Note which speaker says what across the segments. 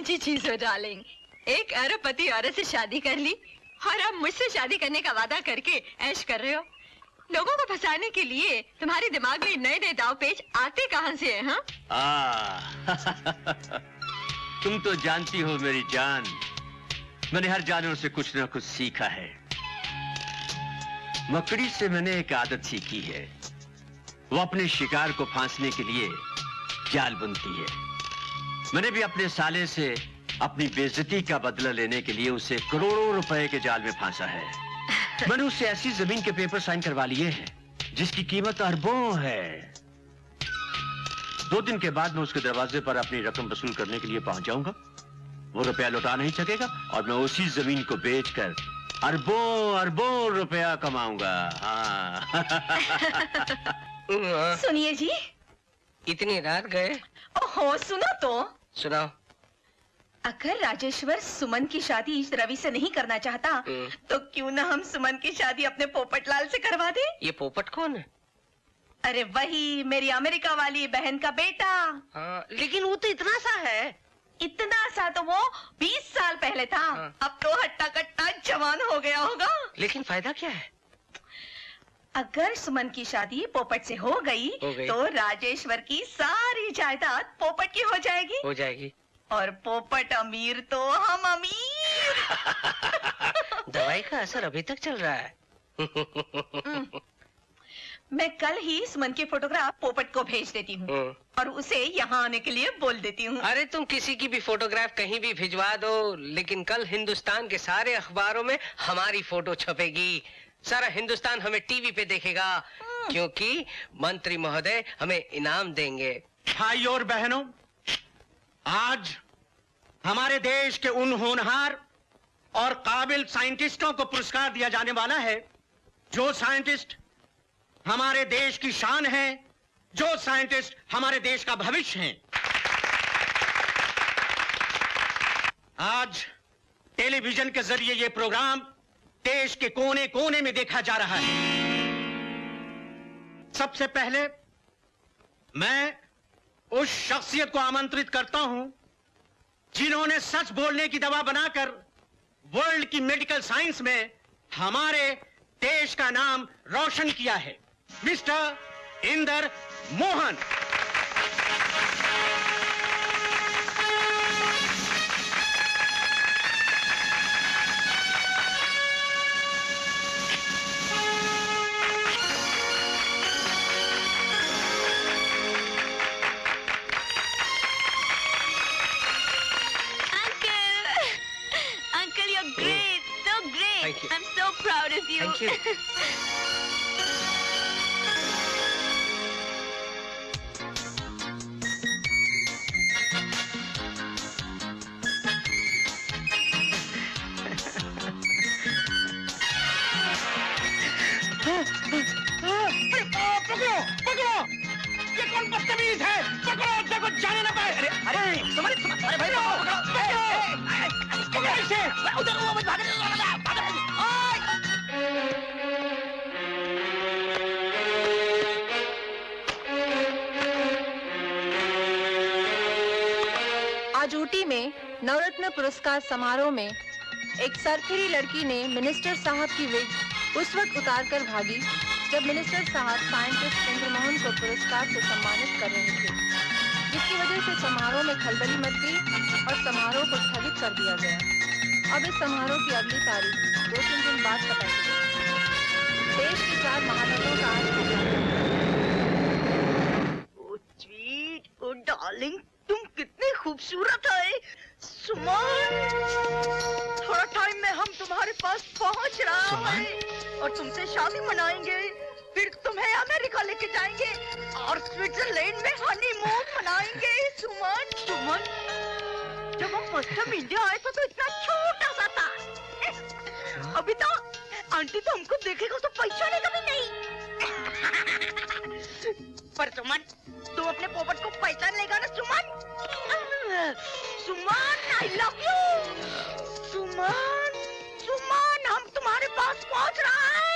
Speaker 1: सी चीज हो डार्लिंग। एक अरबपति औरत से शादी कर ली और अब मुझसे शादी करने का वादा करके ऐश कर रहे हो। लोगों को फंसाने के लिए तुम्हारे दिमाग में नए नए दाव पेच आते कहां से हैं? हाँ?
Speaker 2: तुम तो जानती हो मेरी जान, मैंने हर जानवर से कुछ न कुछ सीखा है। मकड़ी से मैंने एक आदत सीखी है, वो अपने शिकार को फांसने के लिए जाल बुनती है। मैंने भी अपने साले से अपनी बेइज्जती का बदला लेने के लिए उसे करोड़ों रुपए के जाल में फांसा है। मैंने उससे ऐसी जमीन के पेपर साइन करवा लिए हैं जिसकी कीमत अरबों है। 2 दिन के बाद मैं उसके दरवाजे पर अपनी रकम वसूल करने के लिए पहुंच जाऊंगा। वो रुपया लौटा नहीं सकेगा और मैं उसी जमीन को बेचकर अरबों अरबों रुपया कमाऊंगा। हाँ।
Speaker 3: सुनिए जी।
Speaker 4: इतनी रात गए?
Speaker 3: ओहो, सुनो तो।
Speaker 4: सुनाओ।
Speaker 3: अगर राजेश्वर सुमन की शादी रवि से नहीं करना चाहता तो क्यों ना हम सुमन की शादी अपने पोपटलाल से करवा दे।
Speaker 4: ये पोपट कौन है?
Speaker 3: अरे वही मेरी अमेरिका वाली बहन का बेटा।
Speaker 4: हाँ, लेकिन वो तो इतना सा है।
Speaker 3: इतना सा तो वो 20 साल पहले था। हाँ। अब तो हट्टा कट्टा जवान हो गया होगा।
Speaker 4: लेकिन फायदा क्या है?
Speaker 3: अगर सुमन की शादी पोपट से हो गई तो राजेश्वर की सारी जायदाद पोपट की हो जाएगी।
Speaker 4: हो जाएगी।
Speaker 3: और पोपट अमीर तो हम अमीर।
Speaker 4: दवाई का असर अभी तक चल रहा है।
Speaker 3: मैं कल ही सुमन की फोटोग्राफ पोपट को भेज देती हूँ और उसे यहाँ आने के लिए बोल देती हूँ।
Speaker 4: अरे तुम किसी की भी फोटोग्राफ कहीं भी भिजवा दो, लेकिन कल हिंदुस्तान के सारे अखबारों में हमारी फोटो छपेगी। सारा हिंदुस्तान हमें टीवी पे देखेगा, क्योंकि मंत्री महोदय हमें इनाम देंगे।
Speaker 5: भाइयों और बहनों, आज हमारे देश के उन होनहार और काबिल साइंटिस्टों को पुरस्कार दिया जाने वाला है जो साइंटिस्ट हमारे देश की शान है, जो साइंटिस्ट हमारे देश का भविष्य हैं। आज टेलीविजन के जरिए ये प्रोग्राम देश के कोने कोने में देखा जा रहा है। सबसे पहले मैं उस शख्सियत को आमंत्रित करता हूं जिन्होंने सच बोलने की दवा बनाकर वर्ल्ड की मेडिकल साइंस में हमारे देश का नाम रोशन किया है, mister Inder Mohan.
Speaker 1: I'm so proud of you.
Speaker 4: Thank you.
Speaker 5: पकड़ो पकड़ो, ये कौन बदतमीज है? पकड़ो, देखो जाने ना पाए। अरे अरे तुम्हारे भाई पकड़ो इसे। उधर वो मत भागो।
Speaker 1: आज ऊटी में नवरत्न पुरस्कार समारोह में एक सरफिरी लड़की ने मिनिस्टर साहब की विग उस वक्त उतार कर भागी जब मिनिस्टर साहब साइंटिस्ट इंद्र मोहन को पुरस्कार से सम्मानित कर रहे थे, जिसकी वजह से समारोह में खलबली मच गई और समारोह को स्थगित कर दिया गया। अब इस समारोह की अगली तारीख 2-3 दिन बाद बताई गई। देश के 4 महानगरों का आज
Speaker 3: ओ डार्लिंग, तुम कितनी खूबसूरत है। सुमन, थोड़ा टाइम में हम तुम्हारे पास पहुंच रहा है और तुमसे शादी मनाएंगे, फिर तुम्हें अमेरिका लेके जाएंगे और स्विट्जरलैंड में हनीमून मनाएंगे। सुमन सुमन, जब हम फर्स्ट टाइम इंडिया आए थे तो इतना छोटा सा था। अभी तो आंटी तो हमको देखेगा तो पहचानेगा भी नहीं। पर सुमन, तू अपने पोपट को पहचान लेगा ना सुमन? सुमन, आई लव यू। सुमन सुमन, हम तुम्हारे पास पहुंच रहा है।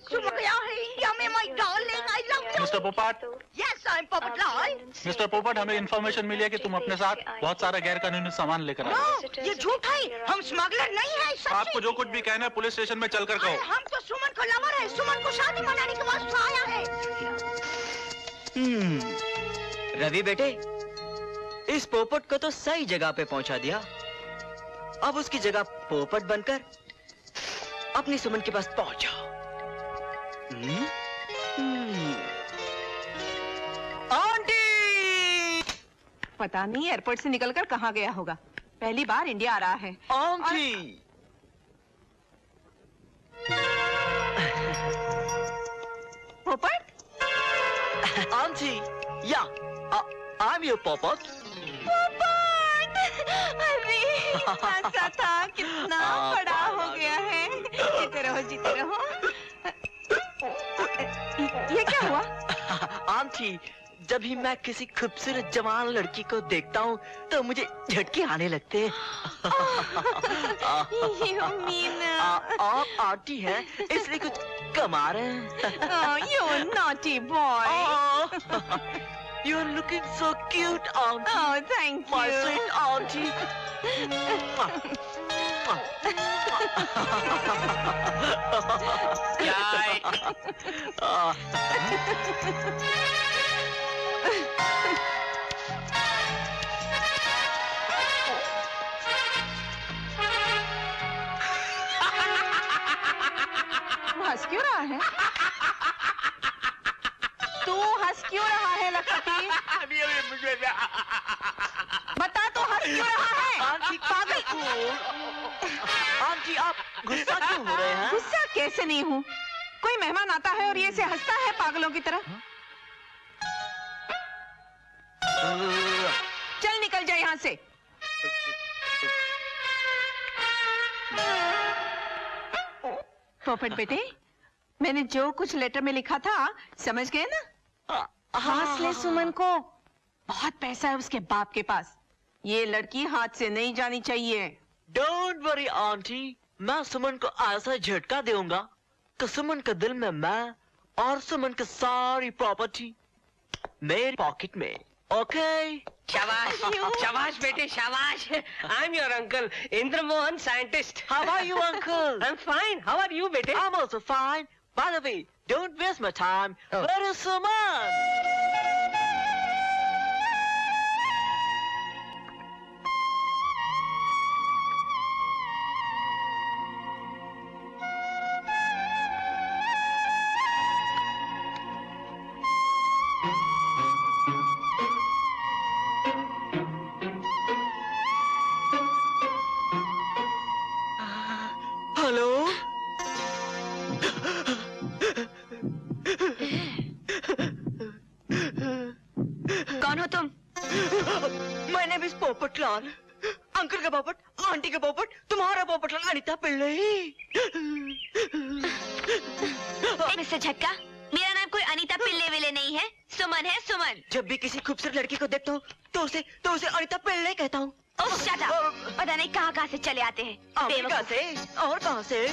Speaker 3: सुमन, क्या है इंडिया में my darling, I love you.
Speaker 5: Mister Popat.
Speaker 3: Yes time Popatlal.
Speaker 6: Mister Popat, हमें इंफॉर्मेशन मिली है कि तुम अपने साथ बहुत सारा गैर कानूनी सामान लेकर आए हो।
Speaker 3: नो, ये झूठ है, हम स्मगलर नहीं है।
Speaker 6: आपको जो कुछ भी कहना है पुलिस स्टेशन में चलकर कहो।
Speaker 3: हम तो सुमन को लवर है, सुमन को शादी मनाने के वास्ते आया है।
Speaker 7: रवि बेटे, इस पोपट को तो सही जगह पे पहुंचा दिया। अब उसकी जगह पोपट बनकर अपनी सुमन के पास पहुंच जाओ। आंटी!
Speaker 1: पता नहीं एयरपोर्ट से निकलकर कहाँ गया होगा। पहली बार इंडिया आ रहा है।
Speaker 7: आंटी!
Speaker 1: पोपट?
Speaker 7: आंटी, या, I'm your पोपट।
Speaker 1: अरे ऐसा था, कितना बड़ा हो गया है। जीते रहो, जीते रहो। ये क्या हुआ?
Speaker 7: आंटी, जब भी मैं किसी खूबसूरत जवान लड़की को देखता हूँ तो मुझे झटके आने लगते हैं।
Speaker 1: You mean,
Speaker 7: आप आंटी हैं इसलिए कुछ कमा रहे हैं।
Speaker 1: oh, you naughty boy.
Speaker 7: You're looking so cute, auntie.
Speaker 1: Oh, thank
Speaker 7: My
Speaker 1: you.
Speaker 7: sweet auntie.
Speaker 1: हंस क्यों रहा है? तू हंस क्यों रहा है लखपति? बता, तू हंस क्यों रहा है?
Speaker 7: आंटी पागल आंटी, आप गुस्सा क्यों हो रहे हैं?
Speaker 1: गुस्सा कैसे नहीं हूँ? कोई मेहमान आता है और ये से हंसता है पागलों की तरह। चल निकल जा यहाँ से। पोपट बेटे, मैंने जो कुछ लेटर में लिखा था समझ गए ना? हंस ले सुमन को। बहुत पैसा है उसके बाप के पास। ये लड़की हाथ से नहीं जानी चाहिए।
Speaker 7: डोंट वरी आंटी, मैं सुमन को ऐसा झटका दूंगा कि सुमन के दिल में मैं और सुमन की सारी प्रॉपर्टी मेरी पॉकेट में। ओके?
Speaker 4: शाबाश, शाबाश बेटे, शाबाश। I am your uncle, Indra Mohan scientist.
Speaker 7: How are you, uncle?
Speaker 4: I'm fine. How are you, बेटे?
Speaker 7: I'm also fine. By the way, don't waste my time. Where is Suman? Hello?
Speaker 3: कौन हो तुम?
Speaker 7: My name is Popatlal. Uncle का पोपट, aunty का पोपट, तुम्हारा Popatlal Anita Pillai.
Speaker 3: Mister झटका, मेरा नाम कोई अनीता पिल्ले विले नहीं है, सुमन है, सुमन।
Speaker 7: जब भी किसी खूबसूरत लड़की को देखता हूँ तो उसे अनीता पिल्लई कहता हूँ।
Speaker 3: ओह शट अप, पता नहीं कहाँ से चले आते हैं।
Speaker 7: अमेरिका से और कहाँ से?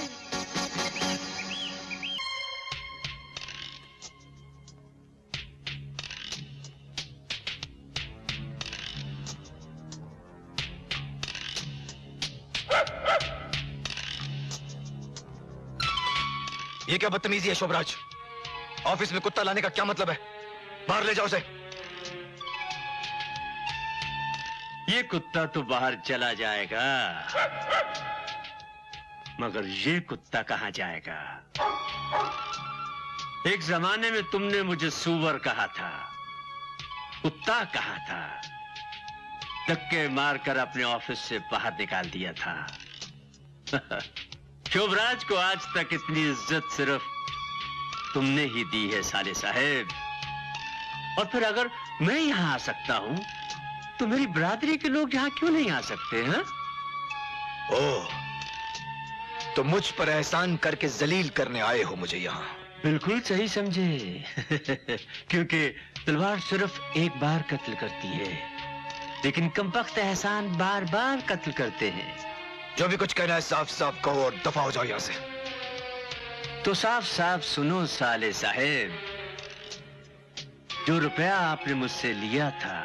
Speaker 8: ये क्या बदतमीजी है शोभराज? ऑफिस में कुत्ता लाने का क्या मतलब है? बाहर ले जाओ उसे।
Speaker 2: ये कुत्ता तो बाहर चला जाएगा, मगर ये कुत्ता कहां जाएगा? एक जमाने में तुमने मुझे सूअर कहा था, कुत्ता कहा था, धक्के मारकर अपने ऑफिस से बाहर निकाल दिया था। शोभराज को आज तक इतनी इज्जत सिर्फ तुमने ही दी है साले साहेब। और फिर अगर मैं यहां आ सकता हूं तो मेरी बरादरी के लोग यहां क्यों नहीं आ सकते हैं?
Speaker 8: ओह, तो मुझ पर एहसान करके जलील करने आए हो मुझे यहाँ?
Speaker 2: बिल्कुल सही समझे। क्योंकि तलवार सिर्फ एक बार कत्ल करती है, लेकिन कमबख्त एहसान बार बार कत्ल करते हैं।
Speaker 8: जो भी कुछ कहना है साफ साफ कहो और दफा हो जाओ यहाँ से।
Speaker 2: तो साफ साफ सुनो साले साहेब, जो रुपया आपने मुझसे लिया था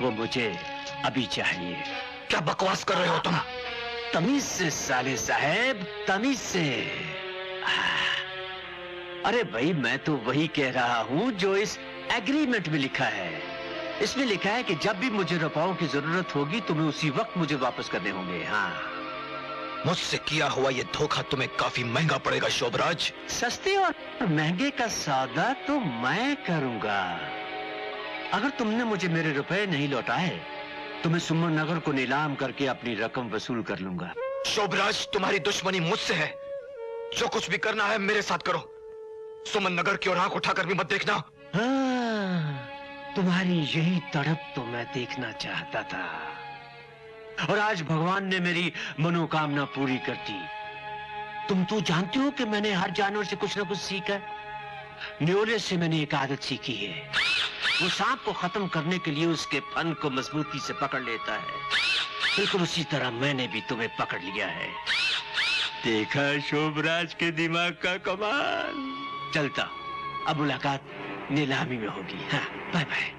Speaker 2: वो मुझे अभी चाहिए।
Speaker 8: क्या बकवास कर रहे हो तुम?
Speaker 2: तमीज से साले साहब, तमीज से। अरे भाई, मैं तो वही कह रहा हूं जो इस एग्रीमेंट में लिखा है। इसमें लिखा है कि जब भी मुझे रुपयों की जरूरत होगी तुम्हें उसी वक्त मुझे वापस करने होंगे। हाँ,
Speaker 8: मुझसे किया हुआ ये धोखा तुम्हें काफी महंगा पड़ेगा शोभराज।
Speaker 2: सस्ते और महंगे का सौदा तो मैं करूंगा। अगर तुमने मुझे मेरे रुपए नहीं लौटाए तो मैं सुमन नगर को नीलाम करके अपनी रकम वसूल कर लूंगा।
Speaker 8: शोभराज, तुम्हारी दुश्मनी मुझसे है। जो कुछ भी करना है मेरे साथ करो। सुमन नगर की ओर आंख उठाकर भी मत देखना।
Speaker 2: हाँ, तुम्हारी यही तड़प तो मैं देखना चाहता था और आज भगवान ने मेरी मनोकामना पूरी कर दी। तुम तो जानते हो कि मैंने हर जानवर से कुछ ना कुछ सीखा। न्योले से मैंने एक आदत सीखी है, वो सांप को खत्म करने के लिए उसके फन को मजबूती से पकड़ लेता है। बिल्कुल उसी तरह मैंने भी तुम्हें पकड़ लिया है। देखा शोभराज के दिमाग का कमाल। चलता, अब मुलाकात नीलामी में होगी। हाँ, बाय बाय।